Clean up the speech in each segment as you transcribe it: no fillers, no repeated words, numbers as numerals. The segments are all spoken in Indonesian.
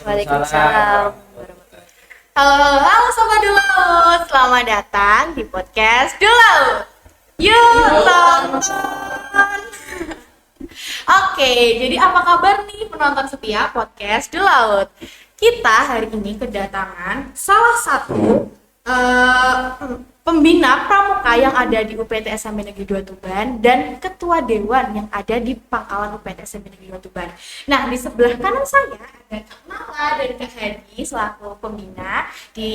Waalaikumsalam. Halo Sobat Dulaut, selamat datang di podcast Dulaut. Yuk tonton. Oke, jadi apa kabar nih penonton setia podcast Dulaut? Kita hari ini kedatangan salah satu pembina pramuka yang ada di UPT SMP Negeri 2 Tuban dan ketua dewan yang ada di Pangkalan UPT SMP Negeri 2 Tuban. Nah, di sebelah kanan saya ada Kak Mala dan Kak Hadi selaku pembina di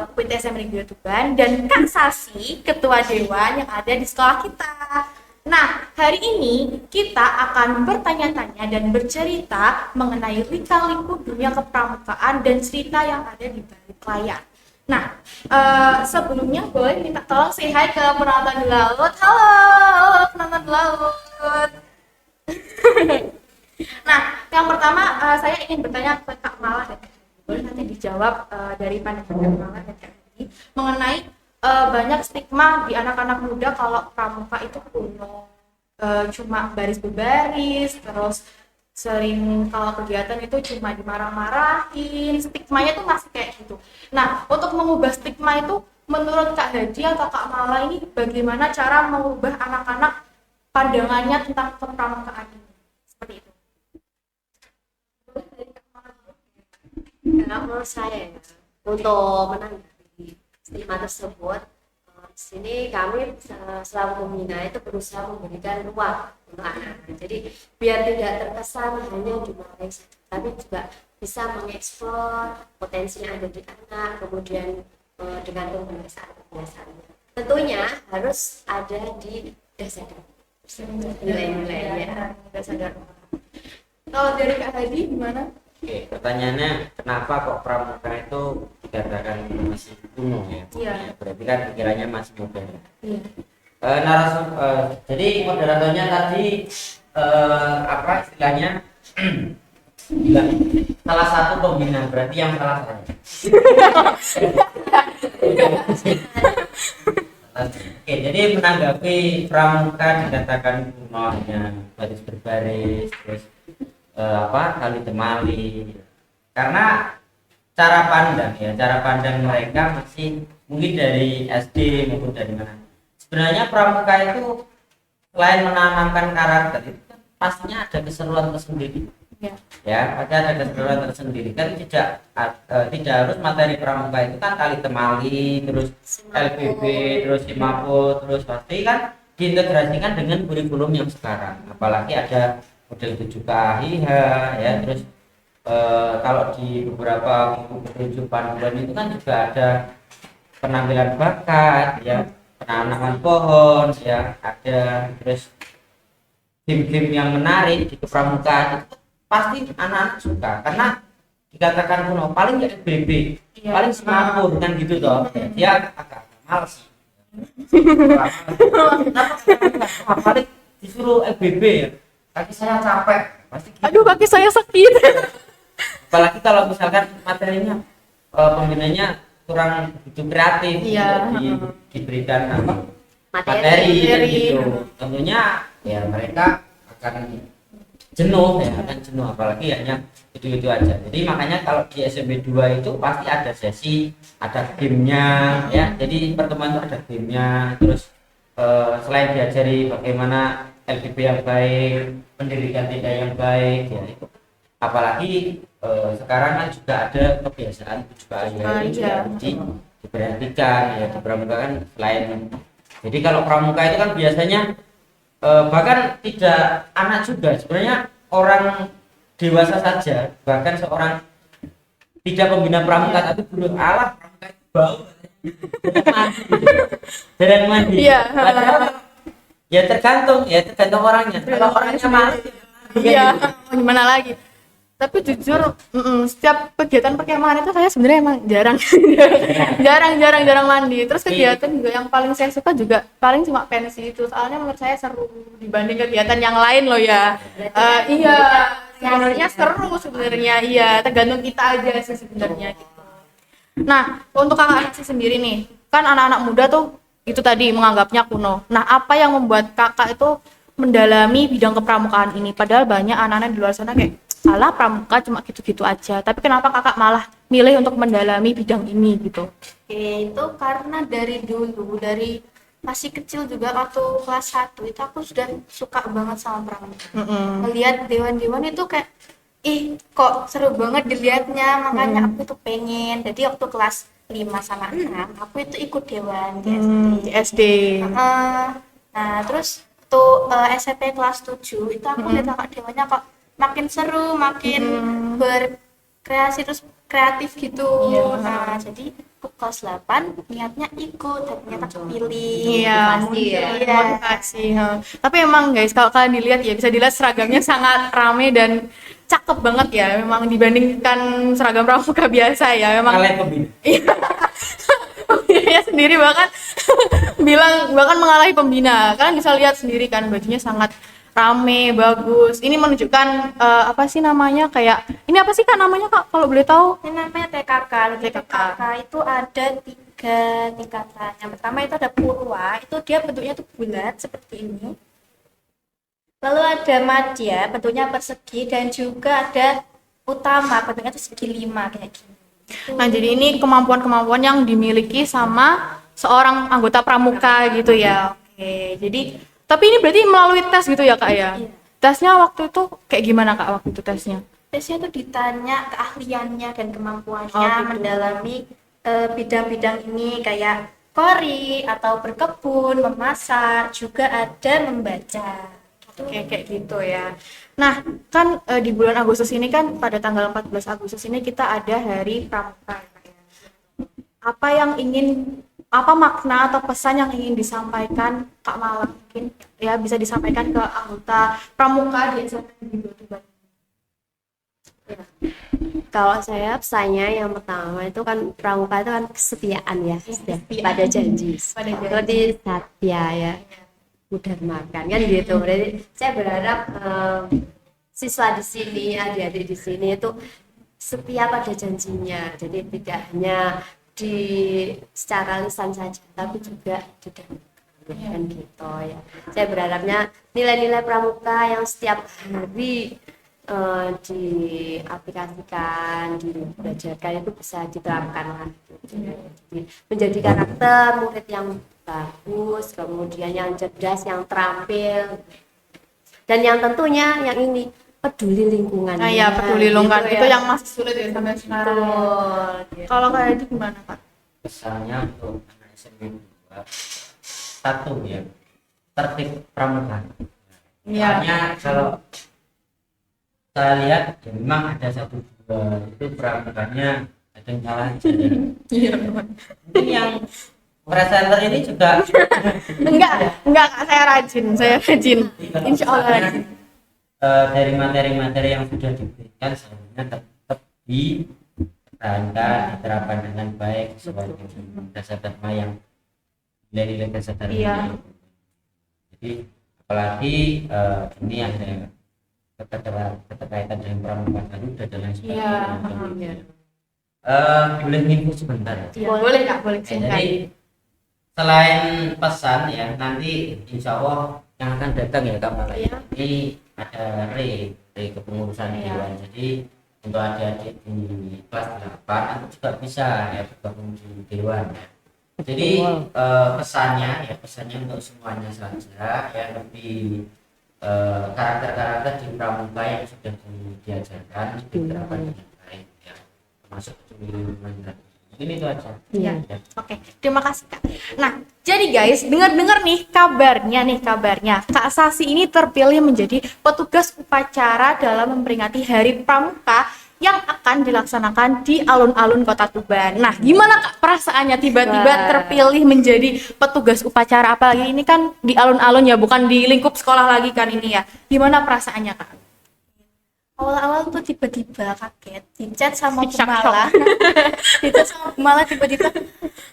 UPT SMP Negeri 2 Tuban dan Kak Sasi ketua dewan yang ada di sekolah kita. Nah, hari ini kita akan bertanya-tanya dan bercerita mengenai lika-liku dunia kepramukaan dan cerita yang ada di balik layar. Nah, sebelumnya boleh minta tolong say hi ke penonton Dulaut. Halo penonton Dulaut. Nah, yang pertama saya ingin bertanya ke Kak Mala dan Kak Hadi. Boleh nanti dijawab dari pandangan Kak Mala dan Kak Hadi mengenai banyak stigma di anak-anak muda kalau pramuka itu kuno, cuma baris berbaris, terus sering kalau kegiatan itu cuma dimarah-marahin, stigmanya tuh masih kayak gitu. Nah, untuk mengubah stigma itu menurut Kak Hadi atau Kak Mala ini bagaimana cara mengubah anak-anak pandangannya tentang kepramukaan ini? Seperti itu. Karena menurut saya untuk menanggapi stigma tersebut, di sini kami selalu membina itu berusaha memberikan ruang untuk anak-anak. Jadi biar tidak terkesan hanya dimarahi saja, tapi juga bisa mengeksplor potensi yang ada di anak, kemudian dengan kebiasaan-kebiasaannya. Tentunya harus ada di dasar nilai-nilainya. Kalau dari Kak Hadi gimana? Oke, pertanyaannya kenapa kok pramuka itu dikatakan masih kuno ya? Iya. Berarti kan pikirannya masih modern. Iya. Jadi moderatornya tadi apa istilahnya? Bilang salah satu pembina, berarti yang salah saya. Oke, jadi menanggapi pramuka dikatakan kuno hanya baris berbaris, terus tali temali, karena cara pandang mereka masih mungkin dari SD maupun dari mana. Sebenarnya pramuka itu selain menanamkan karakter itu kan pastinya ada keseruan tersendiri. Ya, pasti ada keseruan tersendiri kan. Tidak harus materi pramuka itu kan tali temali, terus LPB, terus Simaput, terus pasti kan diintegrasikan dengan kurikulum yang sekarang. Apalagi ada model 7KIH ya, terus kalau di beberapa buku petunjuk panduan itu kan juga ada penampilan bakat ya, penanaman pohon ya, ada terus game-game yang menarik di kepramukaan itu pasti anak-anak suka karena dikatakan kuno paling ya FBB ya, paling semapur kan gitu toh. Dia agak males. Kenapa paling disuruh FBB ya? Kaki saya capek, pasti gitu. Aduh, kaki saya sakit. Apalagi kalau misalkan materinya pembinanya kurang begitu kreatif, iya. Diberikan materi gitu. Tentunya ya mereka akan jenuh apalagi hanya itu aja. Jadi makanya kalau di SMP 2 itu pasti ada sesi, ada gamenya ya. Jadi pertemuan itu ada gamenya, terus selain diajari bagaimana LPB yang baik, pendidikan tidak yang baik ya itu. Apalagi sekarang kan juga ada kebiasaan juga ya diperhatikan ya di pramuka kan selain. Jadi kalau pramuka itu kan biasanya bahkan tidak anak juga, sebenarnya orang dewasa saja, bahkan seorang tidak pembina pramuka tapi belum pramuka itu bau dan mandi. Padahal ya tergantung orangnya. Kalau orangnya malas iya, gimana lagi. Tapi jujur setiap kegiatan perkemahan itu saya sebenarnya emang jarang mandi. Terus kegiatan juga yang paling saya suka juga paling cuma pensi itu, soalnya menurut saya seru dibanding kegiatan yang lain loh ya. Iya, sebenarnya seru sebenarnya, iya, tergantung kita aja sih sebenarnya gitu. Nah, untuk kakak sendiri nih, kan anak-anak muda tuh itu tadi menganggapnya kuno. Nah, apa yang membuat kakak itu mendalami bidang kepramukaan ini? Padahal banyak anak-anak di luar sana kayak alah pramuka cuma gitu-gitu aja, tapi kenapa kakak malah milih untuk mendalami bidang ini gitu? Oke, itu karena dari dulu, dari masih kecil juga waktu kelas 1 itu aku sudah suka banget sama pramuka. Melihat dewan-dewan itu kayak, ih kok seru banget dilihatnya, makanya aku tuh pengen. Jadi waktu kelas 5 sama 6, aku itu ikut dewan di SD. Di SD. Nah, terus tuh SMP kelas 7 itu aku lihat kakak dewannya kok makin seru, makin berkreasi terus kreatif gitu. Nah, jadi aku kelas 8 niatnya ikut, tapi ternyata kepilih. Iya, Motivasi ya. Iya. motivasi. Tapi emang guys, kalau kalian dilihat ya bisa dilihat seragamnya sangat rame dan cakep banget ya. Memang dibandingkan seragam pramuka biasa ya. Memang Kalian pembina. pembinanya sendiri bahkan bilang bahkan mengalahi pembina. Kalian bisa lihat sendiri kan bajunya sangat rame, bagus. Ini menunjukkan apa sih namanya, kayak ini apa sih kak namanya kak kalau boleh tahu? Ini namanya TKK. Di TKK itu ada 3 tingkatan. Yang pertama itu ada purwa, itu dia bentuknya tuh bulat seperti ini. Lalu ada madya, bentuknya persegi, dan juga ada utama, bentuknya tuh segi 5 kayak gini. Nah, jadi ini kemampuan-kemampuan yang dimiliki sama seorang anggota pramuka gitu ya. Oke, jadi tapi ini berarti melalui tes gitu ya kak ya? Iya. Tesnya waktu itu kayak gimana kak waktu itu tesnya? Tesnya tuh ditanya keahliannya dan kemampuannya Oh, gitu. mendalami bidang-bidang ini kayak kori atau berkebun, memasak, juga ada membaca. Oke, kayak gitu ya. Nah, kan di bulan Agustus ini kan pada tanggal 14 Agustus ini kita ada Hari Pramuka ya, Kak, ya. Apa makna atau pesan yang ingin disampaikan Kak Mala mungkin ya bisa disampaikan ke anggota pramuka di SMP Negeri 2 Tuban? Kalau saya pesannya yang pertama itu kan pramuka itu kan kesetiaan ya, pada janji. Pada janji. Seperti Satya ya, mudah makan kan gitu. Berarti saya berharap siswa di sini, adik-adik di sini itu setia pada janjinya. Jadi tidak hanya di secara lisan saja, tapi juga di dalam kan gitu ya. Saya berharapnya nilai-nilai pramuka yang setiap hari diaplikasikan, dibelajarkan itu bisa diterapkan lah. Jadi menjadi karakter murid yang bagus, kemudian yang cerdas, yang terampil, dan yang tentunya yang ini peduli lingkungan. Nah ya, peduli lingkungan Gitu itu ya. yang masih sulit ya sampai sekarang. Betul, gitu. Kalau kayak itu gimana Kak? Pesannya untuk anak SMP 2, satu ya, tertib pramuka. Iya. Soalnya kalau saya lihat ya memang ada satu dua itu pramukanya ada yang salah aja. Iya. Mungkin yang presenter ini juga Enggak Kak, saya rajin. Insya Allah rajin. dari materi-materi yang sudah diberikan sebenarnya tetap dipertahankan, diterapkan dengan baik sesuai dengan dasar dharma yang nilai-nilai dasar dharma. Iya. Jadi apalagi ini ada keterkaitan dengan pramuka Garuda dan lain sebagainya. Boleh info sebentar ya? Iya, boleh Kak, boleh Oke, singkat. jadi selain pesan ya, nanti insya Allah yang akan datang ya Kak Mala, Iya. ini ada kepengurusan dewan. Jadi untuk adik-adik di kelas 8 itu juga bisa ya bergabung di dewan ya. Jadi pesannya untuk semuanya saja ya, lebih karakter-karakter di pramuka yang sudah diajarkan diterapkan dengan baik ya, termasuk peduli lingkungan tadi. Mungkin itu aja. Iya. Ya. Oke, terima kasih Kak. Nah, jadi guys, dengar-dengar nih kabarnya Kak Sasi ini terpilih menjadi petugas upacara dalam memperingati Hari Pramuka yang akan dilaksanakan di alun-alun Kota Tuban. Nah, gimana Kak perasaannya tiba-tiba Wah. terpilih menjadi petugas upacara, apalagi ini kan di alun-alun ya, bukan di lingkup sekolah lagi kan ini ya. Gimana perasaannya Kak? Awal-awal tuh tiba-tiba kaget, dicat sama Shock. Pemala. Dicat sama Pemala tiba-tiba,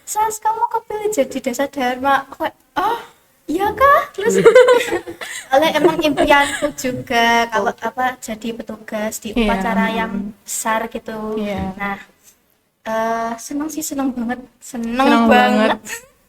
Sas, kamu kepilih jadi desa Dharma. Aku kayak, oh iya kah? Terus oleh emang impianku juga kalau apa jadi petugas di Iya. upacara yang besar gitu. Iya. Nah, seneng banget, Seneng banget.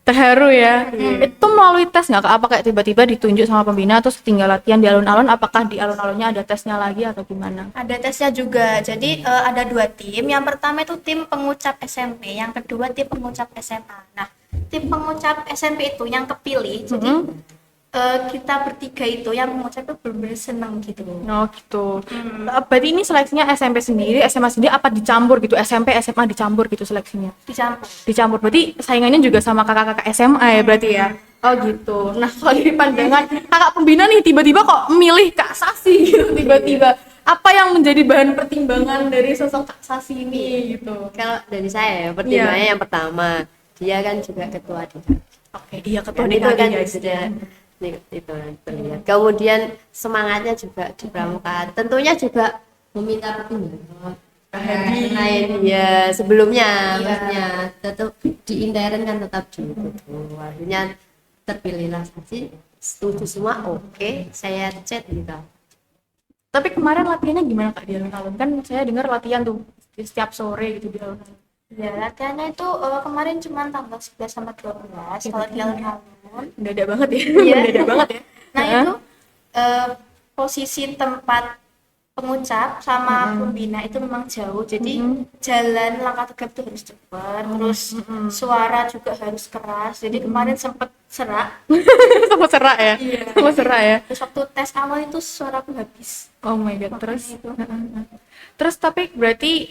Terharu ya. Itu melalui tes nggak Kak? Apa kayak tiba-tiba ditunjuk sama pembina terus tinggal latihan di alun-alun? Apakah di alun-alunnya ada tesnya lagi atau gimana? Ada tesnya juga. Jadi ada 2 tim. Yang pertama itu tim pengucap SMP, yang kedua tim pengucap SMA. Nah, tim pengucap SMP itu yang kepilih. Jadi kita bertiga itu yang mengucap itu benar-benar seneng gitu. Oh gitu. Berarti ini seleksinya SMP sendiri, SMA sendiri apa dicampur gitu? SMP, SMA dicampur gitu seleksinya? Dicampur. Dicampur. Berarti saingannya juga sama kakak-kakak SMA ya berarti ya? Oh gitu. Nah kalau dari pandangan kakak pembina nih tiba-tiba kok milih Kak Sasi gitu tiba-tiba. Apa yang menjadi bahan pertimbangan dari sosok Kak Sasi ini gitu? Kalau dari saya ya, pertimbangannya yang pertama, dia kan juga ketua DKI. Oke, iya ketua Dan itu DKI kan ya. sudah itu terlihat. Kemudian semangatnya juga di pramuka. Tentunya juga meminta pertimbangan lain ya sebelumnya, maksudnya tetap di intern kan tetap gitu. Akhirnya terpilihlah Sasi, setuju semua, oke, saya chat gitu. Tapi kemarin latihannya gimana Kak di alun-alun? Kan saya dengar latihan tuh setiap sore gitu di alun-alun. Ya, latihannya itu kemarin cuma tanggal 11 sama 12 kalau di alun-alun. Mendadak banget ya. Iya. Mendadak banget ya. Nah, itu posisi tempat pengucap sama pembina itu memang jauh. Jadi jalan langkah tegap itu harus cepat, terus suara juga harus keras. Jadi kemarin sempet serak. Sama serak ya. Iya. Sama serak ya. Terus waktu tes awal itu suaraku habis. Oh my god. Terus itu. terus tapi berarti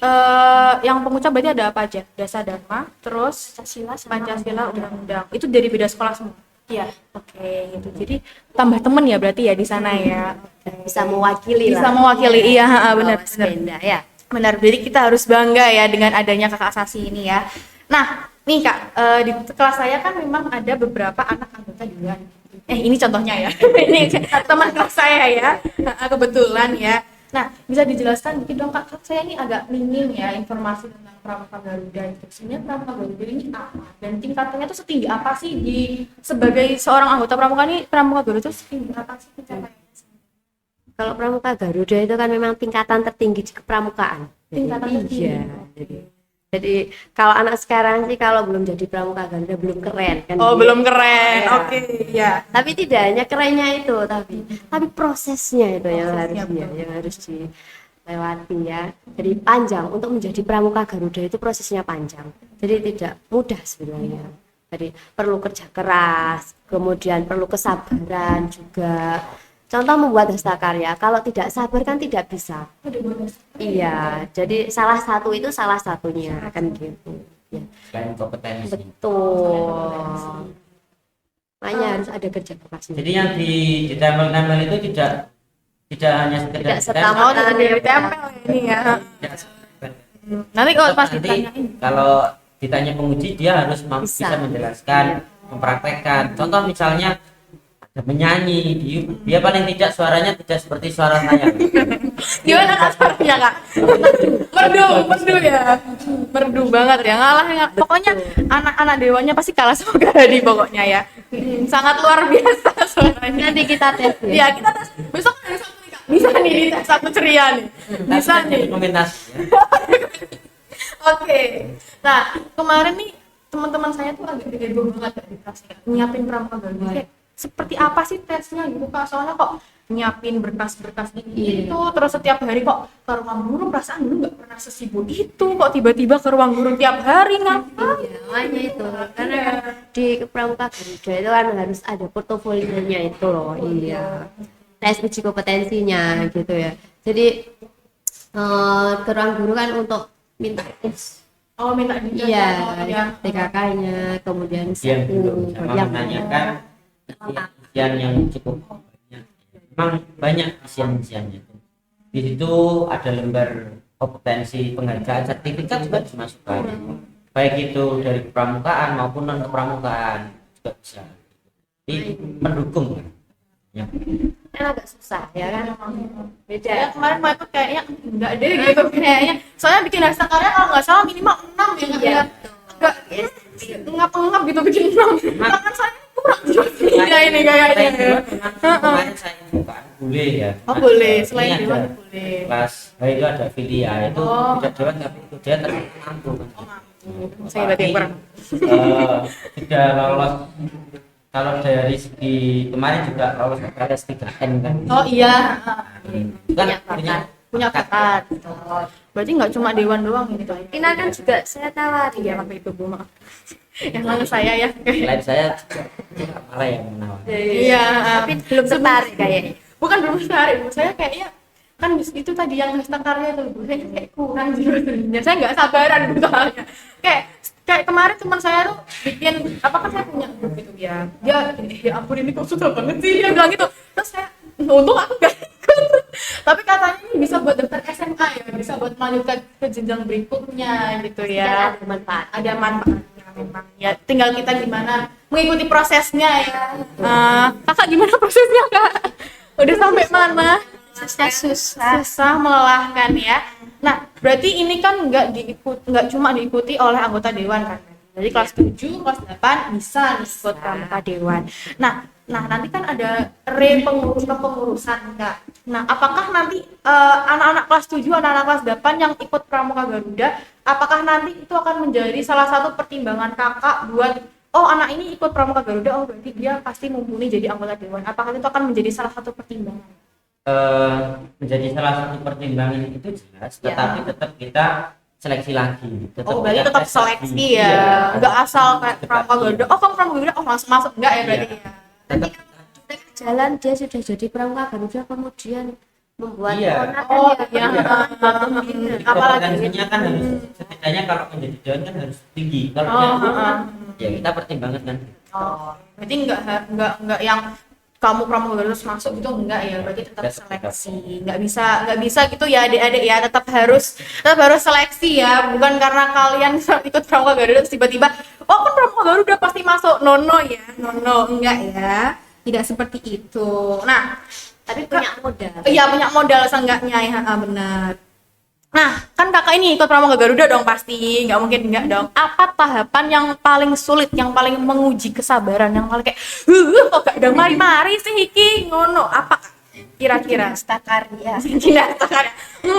yang pengucap berarti ada apa aja? Dasa Dharma, terus Pancasila sama Pancasila, Undang-Undang. Itu dari beda sekolah semua. Iya. Oke, gitu. Jadi tambah temen ya berarti ya di sana ya. Bisa mewakili Bisa lah. mewakili. Iya, benar. Bawa sepeda ya. Benar, jadi kita harus bangga ya dengan adanya Kakak Sasi ini ya. Nah, nih Kak, di kelas saya kan memang ada beberapa anak anggota dewan. Ini contohnya ya. Ini teman kelas saya ya, kebetulan ya. Nah, bisa dijelaskan mungkin dong Kak, saya ini agak minim ya informasi tentang Pramuka Garuda itu. Sebenarnya Pramuka Garuda ini apa? Dan tingkatannya itu setinggi apa sih sebagai seorang anggota Pramuka ini, Pramuka Garuda itu setinggi apa sih pencapaiannya? Kalau Pramuka Garuda itu kan memang tingkatan tertinggi di kepramukaan. Tingkatan tertinggi. Iya. Jadi kalau anak sekarang sih kalau belum jadi Pramuka Garuda belum keren kan. Oh, dia. belum keren. Ya. Oke, ya. Tapi tidak hanya kerennya itu, tapi prosesnya itu yang Prosesnya, yang harus dilewati ya. Jadi panjang untuk menjadi Pramuka Garuda itu prosesnya panjang. Jadi tidak mudah sebenarnya. Jadi perlu kerja keras, kemudian perlu kesabaran juga. Contoh membuat hastakarya, kalau tidak sabar kan tidak bisa. Iya, jadi salah satu itu salah satunya kan gitu. Ya. Selain kompetensi. Betul. Makanya harus ada kerja keras. Jadi yang ditempel-tempel itu tidak hanya sekedar Tidak serta ditempel. Oh, jadi ditempel ini ya. Tidak sekedar. Nanti kalau pas Nanti ditanyain. kalau ditanya penguji dia harus bisa menjelaskan, mempraktekkan. Contoh misalnya ada menyanyi, dia paling tidak suaranya tidak seperti suara saya. Gimana Kak suaranya Kak? Merdu ya. Merdu banget ya. Ngalah. Pokoknya anak-anak dewanya pasti kalah sama Kak Hadi pokoknya ya. Sangat luar biasa suaranya. Nanti kita tes ya. Iya, kita tes. Besok hari Sabtu nih Kak. Bisa nih di tes satu ceria nih. Bisa nih. Komunitas. Oke. Nah, kemarin nih teman-teman saya tuh agak heboh banget ya di kelas ya. Nyiapin Pramuka Garuda. Kayak seperti apa sih tesnya gitu Kak? Soalnya kok nyiapin berkas-berkas ini itu terus setiap hari kok ke ruang guru, perasaan dulu nggak pernah sesibuk itu kok tiba-tiba ke ruang guru tiap hari ngapain? Iya, makanya itu karena kan di Pramuka Garuda itu kan harus ada portofolionya itu loh. Iya. Tes uji kompetensinya gitu ya. Jadi ke ruang guru kan untuk minta tes. Oh, minta Iya, ya. TKK-nya, kemudian Yang SEU, sama yang menanyakan isian yang cukup banyak. Memang banyak isian-isiannya. Di situ ada lembar kompetensi penghargaan sertifikat juga dimasukkan. Baik itu dari kepramukaan maupun non kepramukaan juga bisa. Jadi mendukung kan. Ya. kan agak susah ya kan. Beda. Ya kemarin mau ikut kayaknya enggak deh gitu kayaknya. Soalnya bikin hastakarya kalau nggak salah minimal 6 ya. Iya. Enggak ngap-ngap gitu bikin 6. Tangan saya kurang juga ini kayaknya. Kemarin saya bukan boleh ya. Oh boleh, Ini selain ada dewan boleh. kelas itu ada filia itu Oh. tidak dewan tapi itu dia termampu kan. Saya berarti yang kurang. Sudah lolos. Kalau dari segi kemarin juga lolos ke kelas 3N kan. Oh iya, Kan punya bakat. Berarti nggak cuma Dewan doang ini tuh. Ina kan juga saya tawari. Iya, makanya itu Bu, maaf. Emang saya ya. selain saya juga malah yang menawar. Iya, Tapi belum tertarik kayaknya. bukan belum menarik, Bu. Saya kayaknya kan itu tadi yang hashtag karya itu, Bu. Saya kayak kurang sih sebenarnya. Saya nggak sabaran Bu, soalnya. Kayak kemarin teman saya tuh bikin apa kan saya punya grup gitu ya. Dia ya ampun ini kok susah banget sih dia bilang gitu. Terus saya untung aku nggak ikut. Tapi katanya ini bisa buat daftar SMA ya, bisa buat melanjutkan ke jenjang berikutnya gitu Dan ya. ada manfaat. Ada manfaatnya memang ya, tinggal kita gimana mengikuti prosesnya ya. Kakak gimana prosesnya Kak? Udah sampai mana? Susah melelahkan ya. Nah berarti ini kan nggak cuma diikuti oleh anggota dewan kan, jadi kelas 7, kelas 8 bisa ikut pramuka dewan. Nah nanti kan ada kepengurusan Kak. Nah apakah nanti anak-anak kelas 7, anak-anak kelas 8 yang ikut pramuka Garuda, apakah nanti itu akan menjadi salah satu pertimbangan kakak buat oh anak ini ikut pramuka Garuda, oh berarti dia pasti mumpuni jadi anggota dewan? Apakah itu akan menjadi salah satu pertimbangan? Menjadi salah satu pertimbangan itu jelas, Ya. tetapi tetap kita seleksi lagi. Oh berarti kita tetap tes seleksi lagi. ya, Iya. nggak asal kayak pramuka Garuda, oh kamu pramuka Garuda, oh langsung masuk, enggak ya berarti Iya. ya? Tetap Jalan dia sudah jadi pramuka Garuda kemudian membuat Iya. keponakan Oh ya. iya, apalagi kompetensinya kan harus setidaknya kalau menjadi dewan kan harus tinggi. Kalau Oh, dia turun heeh. kan, ya kita pertimbangkan kan. oh berarti nggak yang kamu pramuka Garuda terus masuk gitu, enggak ya, berarti tetap seleksi, nggak bisa gitu ya adik-adik ya, tetap harus seleksi ya, bukan karena kalian ikut pramuka Garuda terus tiba-tiba oh kan pramuka Garuda pasti masuk, nono ya, nono enggak ya, tidak seperti itu. Nah Tapi punya modal. iya punya modal seenggaknya ya, benar. Nah, kan kakak ini ikut pramuka Garuda dong pasti, nggak mungkin nggak dong. Apa tahapan yang paling sulit, yang paling menguji kesabaran, yang paling kayak, kok gak ada mari-mari sih iki, ngono, apa kira-kira? Karya. Kinasta karya.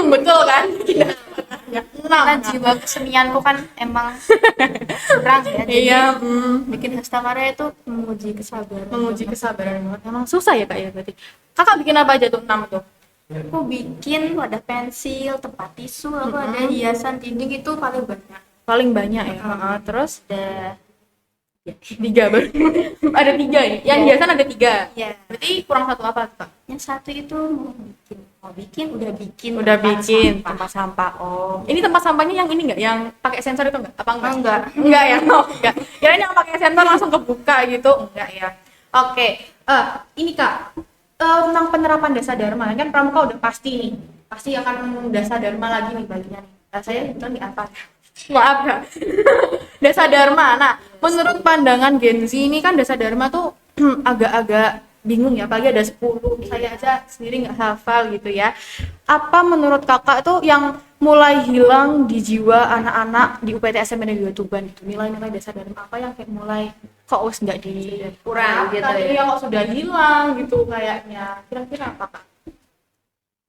Betul kan? Kinasta karya. Karena jiwa kesenianku kan emang kurang ya. Jadi Iya, bikin hasta karya itu menguji kesabaran. menguji kesabaran banget. Emang susah ya kak ya berarti. Kakak bikin apa aja tuh 6 tuh? Aku bikin ada pensil, tempat tisu, aku ada hiasan dinding itu paling banyak. Paling banyak ya. Terus Ada 3 baru. Ada 3 ini. Yang hiasan ada 3. ya. Berarti kurang satu apa tuh kak? Yang satu itu udah bikin Udah tempat bikin sampah. tempat sampah. Oh, ini tempat sampahnya yang ini nggak? Yang pakai sensor itu nggak? Apa enggak? Enggak. Ya, oh, enggak. Kirain yang pakai sensor langsung kebuka gitu, enggak ya? Oke, ini kak, tentang penerapan dasa dharma kan pramuka udah pasti nih, pasti akan dasa dharma lagi nih baginya nih. Saya kebetulan di apa? Maaf ya. Dasa dharma. Nah, menurut pandangan Gen Z ini kan dasa dharma tuh agak-agak bingung ya, apalagi ada 10, saya aja sendiri nggak hafal gitu ya. Apa menurut kakak itu yang mulai hilang di jiwa anak-anak di UPT SMP Negeri 2 Tuban itu, nilai-nilai dasar dharma apa yang kayak mulai kok wes nggak di Kurang gitu ya. iya, kok sudah hilang gitu kayaknya, kira-kira apa kak?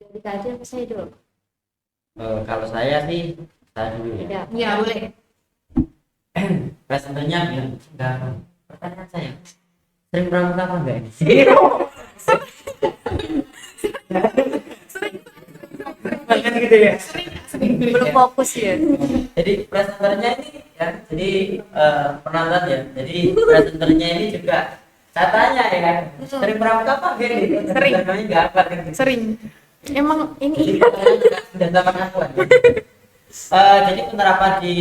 Jadi tadi apa saya dulu? Kalau saya sih saya dulu ya. Tidak. Iya boleh. Presenternya bilang enggak. Pertanyaan saya, sering pramuka apa enggak ini? Bahkan gitu ya. Belum fokus ya. Jadi presenternya ini ya, jadi penonton ya. Jadi presenternya ini juga saya tanya ya kan, sering pramuka apa enggak ini? Sering. Namanya enggak apa Sering. Emang ini sudah sama pengakuan. Jadi penerapan di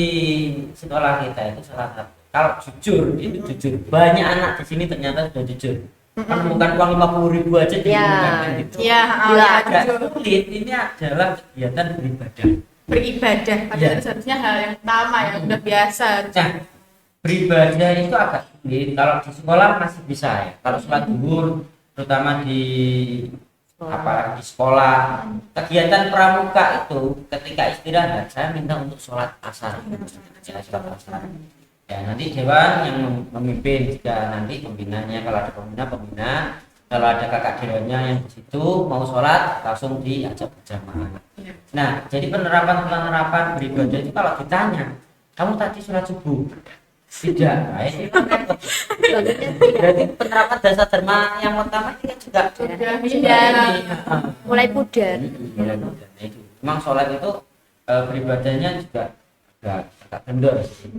sekolah kita itu salah satu. Kalau jujur, itu jujur. Banyak anak di sini ternyata sudah jujur. Menemukan uang 50.000 aja di Ya. gitu. ya Bila ya, agak jujur. sulit, ini adalah kegiatan beribadah. Beribadah padahal Iya. seharusnya hal yang utama yang udah biasa. Nah, beribadah itu agak sulit. Kalau di sekolah masih bisa ya. Kalau sholat zuhur, terutama di apalagi di sekolah, kegiatan pramuka itu ketika istirahat saya minta untuk sholat asar. Ya, sholat asar. Ya, nanti dewan yang memimpin, jika nanti pembinanya, kalau ada pembina, kalau ada kakak dewannya yang di situ mau sholat langsung diajak berjamaah. Nah, jadi penerapan beribadah itu kalau ditanya kamu tadi sholat subuh tidak. Nah, ini berarti penerapan dasar dharma yang pertama ini kan juga mulai pudar. mulai mudah. Nah, itu memang sholat itu beribadahnya juga agak kendor sih.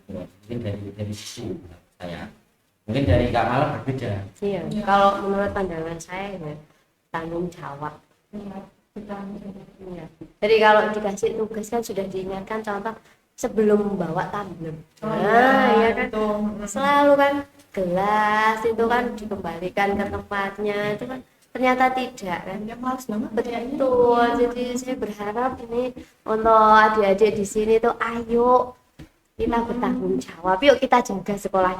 Mungkin dari situ saya, mungkin dari Kak Mala berbeda. Iya, kalau menurut pandangan saya ya tanggung jawab. Iya. Jadi kalau dikasih tugas kan sudah diingatkan, contoh sebelum membawa tumbler. Ya kan. Selalu kan gelas itu kan dikembalikan ke tempatnya, itu kan ternyata tidak kan. Ya males banget. Betul. Jadi saya berharap ini untuk adik-adik di sini tuh ayo kita bertanggung jawab. Yuk kita jaga sekolah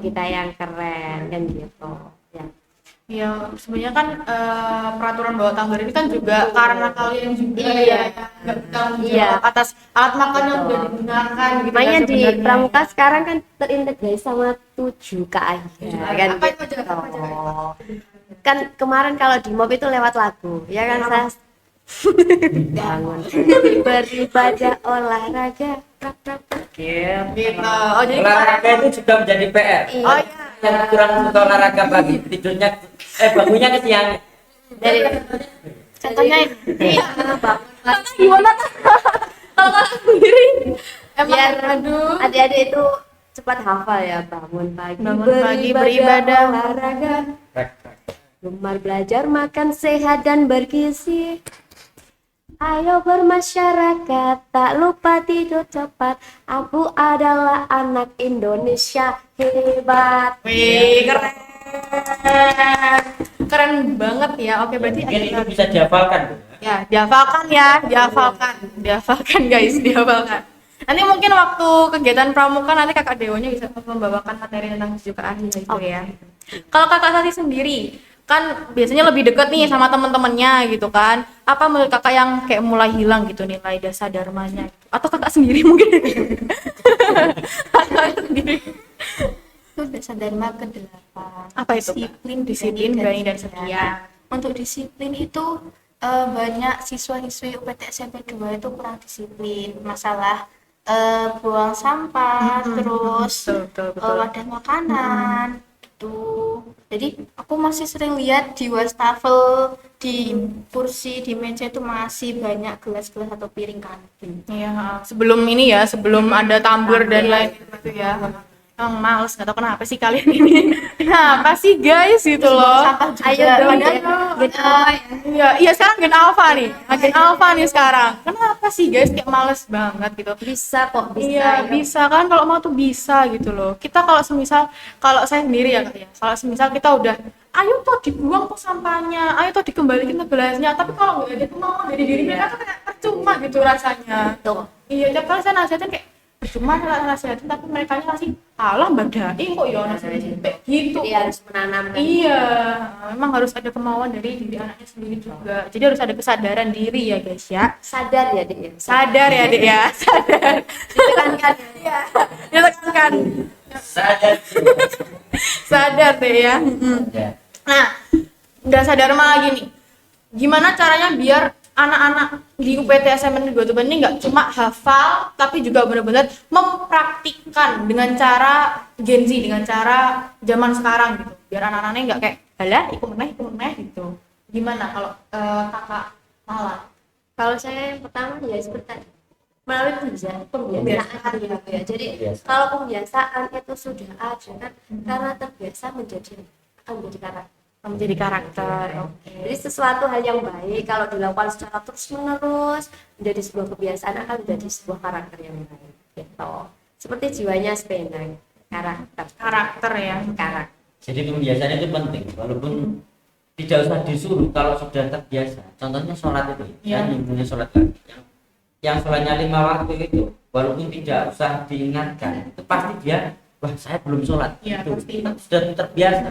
kita yang keren kan gitu. Ya. Ya, sebenarnya kan peraturan bawa tumbler ini kan juga karena kalian juga Iya. nggak bertanggung jawab Iya. atas alat makan yang Betul. udah digunakan gitu. Makanya kan di sebenarnya. Pramuka sekarang kan terintegrasi sama 7KI kan Apa itu gitu. aja? Apa aja? Kan kemarin kalau di MOB itu lewat lagu ya kan saya bangun beribadah olahraga Gitu. Oh, jadi Olahraga itu juga menjadi PR. Oh iya. Yang kurang suka olahraga pagi tidurnya bangunnya kesiangan. dari Contohnya ini. iya, Gimana tuh? Kalau kakak sendiri emang biar aduh. adik-adik itu cepat hafal ya, bangun pagi Beribadah. olahraga, gemar belajar, makan sehat dan bergizi. Ayo bermasyarakat, tak lupa tidur cepat. Aku adalah anak Indonesia hebat. Wih, keren. Keren banget ya. Oke, berarti Mungkin itu ada bisa dihafalkan. ya, dihafalkan guys, dihafalkan. Nanti mungkin waktu kegiatan pramuka nanti kakak Dewonya bisa membawakan materi tentang juga ahli itu ya. Kalau kakak Sasi sendiri, kan biasanya lebih deket nih sama teman-temannya gitu kan. Apa menurut kakak yang kayak mulai hilang gitu nilai dasar dharmanya? Gitu? Atau kakak sendiri mungkin? Kakak sendiri. Itu dasar dharma ke-8. Apa itu, Kak? Disiplin, berani, dan setia. Untuk disiplin itu banyak siswa-siswi UPT SMP 2 itu kurang disiplin. Masalah buang sampah, terus Betul. wadah makanan gitu. Jadi aku masih sering lihat di wastafel, di kursi, di meja itu masih banyak gelas-gelas atau piring kantin. Iya, sebelum ini ya, sebelum ada tumbler dan lain itu ya. Emang males, nggak tahu kenapa sih kalian ini. Kenapa sih guys gitu loh. Ayo dong, Iya sekarang Gen Alpha nih. Gen Alpha nih sekarang. Kenapa sih guys kayak males banget gitu. bisa kok, bisa. Iya, bisa kan kalau mau tuh bisa gitu loh. Kita kalau semisal, kalau saya sendiri ya Kak ya. Kalau semisal kita udah ayo tuh dibuang tuh sampahnya, ayo tuh dikembalikan ke gelasnya. Tapi kalau nggak ada kemauan dari diri mereka tuh kayak percuma gitu rasanya. Tuh. Iya, tiap kali saya nasihatin kayak percuma saya nasihatin tapi mereka masih alah Mbak Dai kok ya nasihatin kayak gitu. Jadi harus menanamkan. Iya, memang harus ada kemauan dari diri anaknya sendiri juga. Jadi harus ada kesadaran diri ya guys ya. Sadar ya, Dik ya. Sadar ya Dek ya, sadar. Ditekankan. Iya, ditekankan. Sadar deh ya. Ya. Nah, nggak sadar malah lagi nih. Gimana caranya biar anak-anak di UPT SMP 2 Tuban ini nggak cuma hafal, tapi juga benar-benar mempraktikkan dengan cara Gen Z, dengan cara zaman sekarang gitu. Biar anak-anaknya nggak kayak, alah ikut meneh gitu. Gimana kalau kakak Mala? Kalau saya yang pertama ya seperti tadi, melalui pembiasaan gitu ya. Jadi kalau pembiasaan itu sudah ada kan, karena terbiasa akan menjadi karakter. Jadi sesuatu hal yang baik kalau dilakukan secara terus menerus menjadi sebuah kebiasaan akan menjadi sebuah karakter yang baik gitu. Seperti jiwanya sepeda, Karakter ya. karakter. Jadi pembiasaan itu penting, walaupun tidak usah disuruh kalau sudah terbiasa. Contohnya sholat itu, Iya. yang punya sholat yang sholatnya 5 waktu itu, walaupun tidak usah diingatkan, itu pasti dia, wah saya belum sholat. Iya, Itu pasti. sudah terbiasa.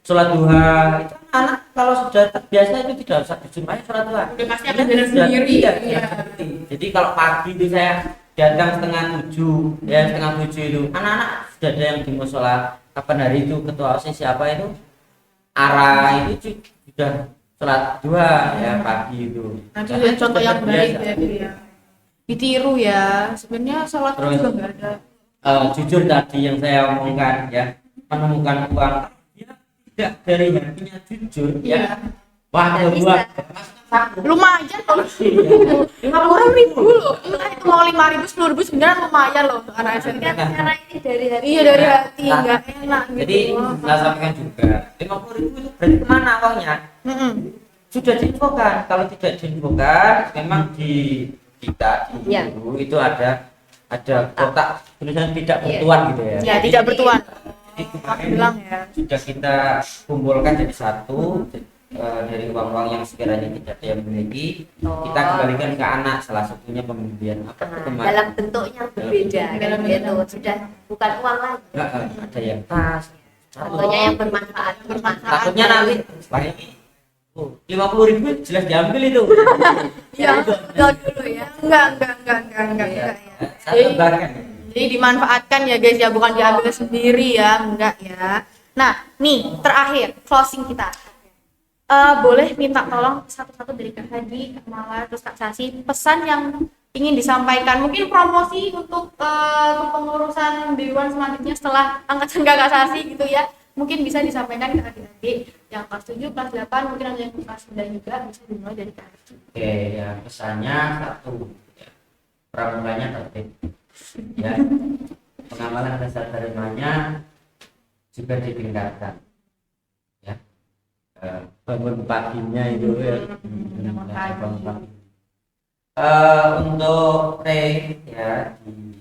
Sholat duha itu anak kalau sudah terbiasa itu tidak usah disuruh ayo sholat duha. Udah pasti akan Itu jalan sudah- sendiri. Iya, Iya. seperti. Jadi kalau pagi itu saya datang setengah 7 ya setengah 7 itu anak-anak sudah ada yang di musola. Kapan hari itu ketua OSIS siapa itu arah itu sudah sholat duha ya pagi itu. Nah, itu Karena contoh sudah yang baik terbiasa. ya, Dek, ya. ditiru ya. Sebenarnya sholat Terus, juga nggak ada. jujur tadi yang saya omongkan ya, menemukan uang ya, tidak dari hatinya jujur ya. Iya. Wah, Nggak buat Lumayan loh. 50.000 loh. Entah itu mau 5.000, 10.000 sebenarnya lumayan loh untuk anak SMP. Karena ini dari hati. Iya dari hati, nggak enak gitu. Jadi saya sampaikan juga 50.000 itu berarti kemana uangnya? Mm-mm. Sudah diinfokan. Kalau tidak diinfokan, memang di kita di Ya. guru itu ada kotak tulisan tidak bertuan gitu ya. Ya tidak bertuan. Jadi kemarin Bilang ya. sudah kita kumpulkan jadi satu, dari uang-uang yang sekiranya tidak ada yang memiliki, kita kembalikan ke anak, salah satunya pemberian apa itu kemarin. Dalam bentuk yang berbeda Dalam gitu. bentuk. Sudah bukan uang lagi. Ada yang tas, Contohnya yang bermanfaat. takutnya nanti setelah ini 50.000 jelas diambil itu. Ya, enggak dulu ya. Enggak ya. Saya tambahkan. Jadi dimanfaatkan ya guys ya, bukan diambil sendiri ya, enggak ya. Nah, nih terakhir closing kita. Boleh minta tolong satu-satu dari Kak Hadi, Kak Mala, terus Kak Sasi, pesan yang ingin disampaikan, mungkin promosi untuk kepengurusan Dewan selanjutnya setelah angkatan Kakak Sasi gitu ya, mungkin bisa disampaikan ke adik-adik yang kelas 7, kelas 8, mungkin ada yang kelas 9 juga, bisa dimulai dari Kak Hadi. Oke, ya pesannya satu, ya, pramulanya tertib, ya, pengamalan dasar tarimanya juga ditingkatkan, ya, bangun paginya itu ya, bangun pagi. Untuk ya di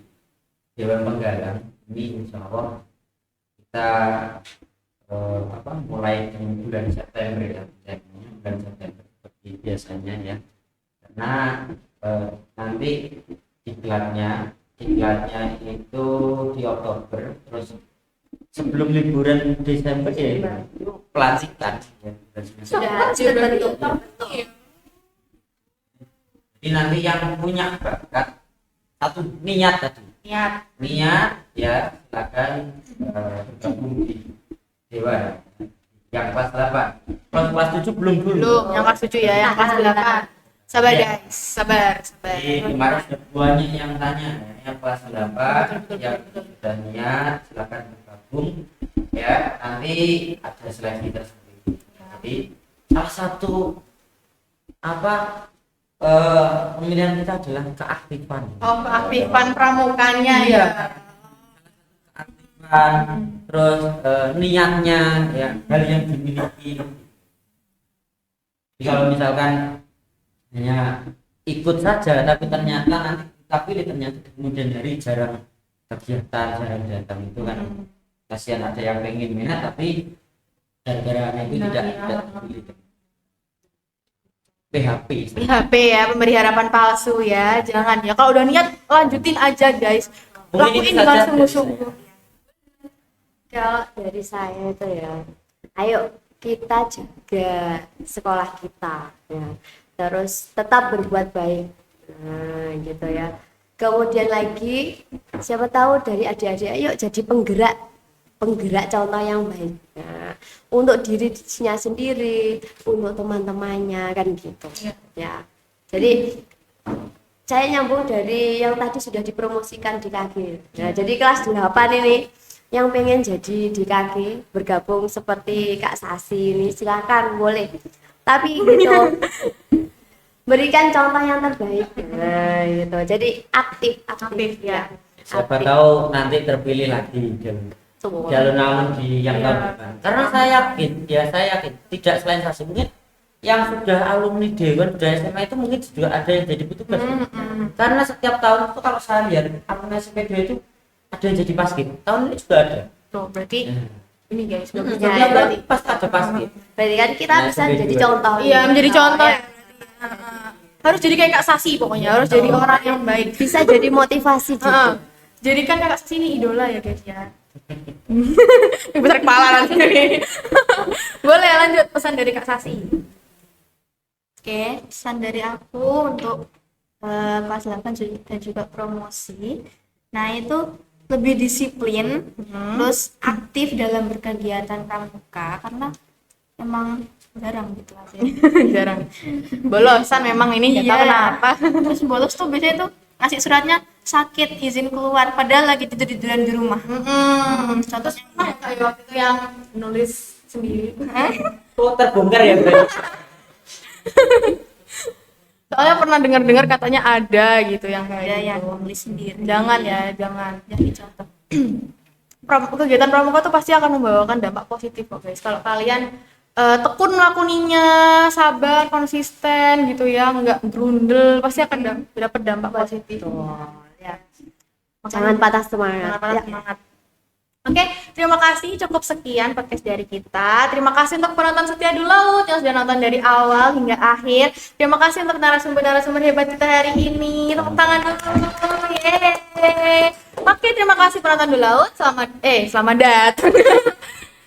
Dewan Penggalang ini insya Allah kita mulai dari bulan September ya, bulan September seperti biasanya ya, karena nanti diklatnya itu di Oktober, terus sebelum liburan Desember ya itu pelantikan ya, Sudah terbentuk. jadi nanti yang punya bakat satu niat tadi Niat. ya silakan bergabung di Dewan yang kelas 8. Kalau kelas 7 belum dulu. Belum, yang kelas 7 ya, yang kelas 8. Sabar guys, sabar. Jadi kemarin sudah banyak yang tanya yang kelas 8 yang sudah niat silakan bergabung ya, nanti ada seleksi tersendiri. Jadi salah satu pemilihan kita adalah keaktifan. Oh, keaktifan pramukanya ya. Keaktifan, terus niatnya ya, hal yang dimiliki. Jadi kalau misalkan hanya ikut saja tapi ternyata nanti kita pilih ternyata kemudian dari jarang kegiatan, jarang datang, itu kan kasihan, ada yang pengen minat tapi gara-gara itu tidak dipilih. PHP ya, pemberi harapan palsu ya. Jangan ya. Kalau udah niat lanjutin aja guys. Mungkin Lakuin itu dengan saja sungguh-sungguh. Kalau dari saya itu ya, ayo kita jaga sekolah kita ya. Terus tetap berbuat baik. Nah, gitu ya. Kemudian lagi siapa tahu dari adik-adik ayo jadi penggerak contoh yang baik. Nah, untuk dirinya sendiri, untuk teman-temannya kan gitu. Ya. Jadi saya nyambung dari yang tadi sudah dipromosikan di KG. Nah, jadi kelas 8 ini yang pengen jadi di KG bergabung seperti Kak Sasi ini silakan boleh. Tapi gitu berikan contoh yang terbaik. Nah, gitu. Jadi aktif ya. Siapa tahu nanti terpilih lagi jalur namun di yang tahun depan. Karena saya yakin tidak selain Sasi, mungkin yang sudah alumni Dewan, sudah SMA itu mungkin juga ada yang jadi petugas. Karena setiap tahun itu kalau saya lihat alumni SMP2 itu ada yang jadi paskib. Tahun ini juga ada. Tuh, berarti ini guys, Setiap tahun pasti ada paskib. Berarti kan kita bisa jadi contoh. Iya, menjadi contoh ya. Harus jadi kayak Kak Sasi pokoknya, harus jadi orang yang baik. Bisa jadi motivasi juga. Jadikan Kak Sasi ini idola ya guys ya. Besar kepala nanti. Boleh lanjut pesan dari Kak Sasi. Oke, pesan dari aku untuk kelas 8 dan juga promosi. Nah, itu lebih disiplin, terus aktif dalam berkegiatan pramuka karena emang jarang gitu aja. Jarang. Bolosan memang ini, nggak tahu kenapa. Terus bolos tuh biasanya tuh ngasih suratnya sakit izin keluar padahal lagi tiduran di rumah. Terus pernah ya kayak waktu itu yang nulis sendiri. Oh, terbongkar ya berarti. Soalnya pernah dengar-dengar katanya ada gitu yang kayak Ada gitu. yang nulis sendiri. Jangan ya, jangan. Jangan dicontoh. Kegiatan pramuka tuh pasti akan membawakan dampak positif kok guys. Kalau kalian tekun melakoninya, sabar, konsisten gitu ya, nggak grundel, pasti akan dapat dampak positif. Ya. Jangan patah semangat. Jangan patah semangat. Oke, terima kasih. Cukup sekian podcast dari kita. Terima kasih untuk penonton setia Adu Laut yang sudah nonton dari awal hingga akhir. Terima kasih untuk narasumber-narasumber hebat kita hari ini. Tepuk tangan dulu. Yeay. Oke, terima kasih penonton Adu Laut. Selamat datang.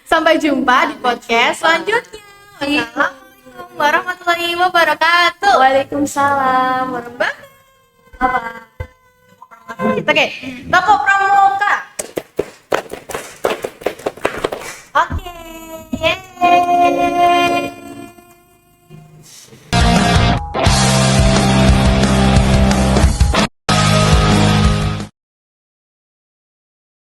Sampai jumpa di podcast selanjutnya. Wassalamualaikum warahmatullahi wabarakatuh. Waalaikumsalam warahmatullahi wabarakatuh. Oke, Toko Pramuka. Oke, yeay.